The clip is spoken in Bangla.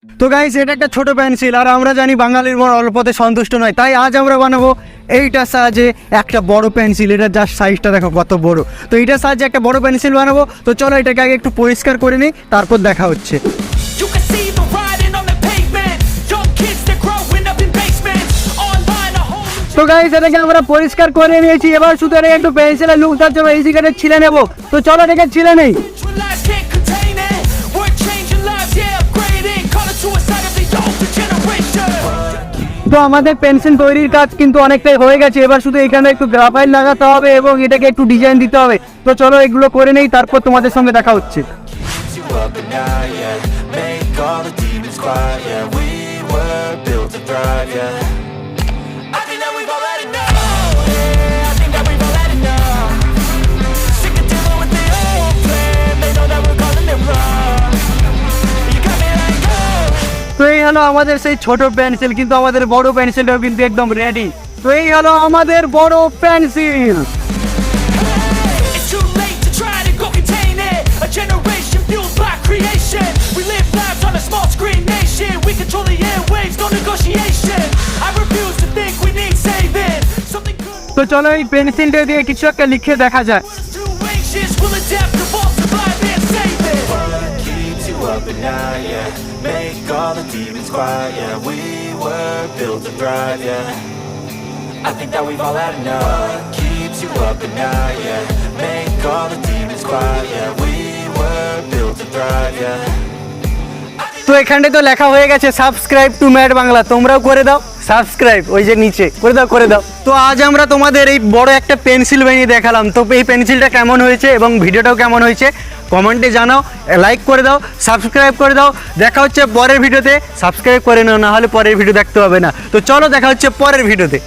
তো গাইস, এটা একটা ছোট পেন্সিল, আর আমরা জানি বাঙালির মন অল্পতে সন্তুষ্ট নয়, তাই আজ আমরা বানাবো এইটার সাহায্যে একটা বড় পেন্সিল। এটা জাস্ট সাইজটা দেখো কত বড়। তো এইটার সাহায্যে একটা বড় পেন্সিল বানাবো। তো চলো এটাকে আগে একটু পরিষ্কার করে নিই, তারপর দেখা হচ্ছে। তো গাইস, এটাকে আমরা পরিষ্কার করে নিয়েছি। এবার শুধু এটাকে একটু পেন্সিলের লুকটার জন্য এই সিগারেট ছিলে নেবো। তো চলো এটাকে ছিলে নেই। তো আমাদের পেন্সিল তৈরির কাজ কিন্তু অনেকটাই হয়ে গেছে। এবার শুধু এখানে একটু গ্রাফাইট লাগাতে হবে এবং এটাকে একটু ডিজাইন দিতে হবে। তো চলো এগুলো করে নেই, তারপর তোমাদের সঙ্গে দেখা হচ্ছে। তো এই হলো আমাদের সেই ছোট পেন্সিল, কিন্তু আমাদের বড় পেন্সিলটাও কিন্তু একদম রেডি। তো এই হলো আমাদের বড় পেন্সিল। তো চলো এই পেন্সিলটা দিয়ে কিছু একটা লিখে দেখা যায়। Make all the demons quiet, yeah. We were built to thrive, yeah. I think that we've all had enough. What keeps you up at night, yeah. Make all the demons quiet, yeah. We were built to thrive, yeah. তো এখানে তো লেখা হয়ে গেছে সাবস্ক্রাইব টু ম্যাড বাংলা। তোমরাও করে দাও সাবস্ক্রাইব, ওই যে নিচে করে দাও। তো আজ আমরা তোমাদের এই বড় একটা পেন্সিল বানিয়ে দেখালাম। তো এই পেন্সিলটা কেমন হয়েছে এবং ভিডিওটাও কেমন হয়েছে কমেন্টে জানাও, লাইক করে দাও, সাবস্ক্রাইব করে দাও। দেখা হচ্ছে পরের ভিডিওতে। সাবস্ক্রাইব করে নাও, না হলে পরের ভিডিও দেখতে হবে না। তো চলো দেখা হচ্ছে পরের ভিডিওতে।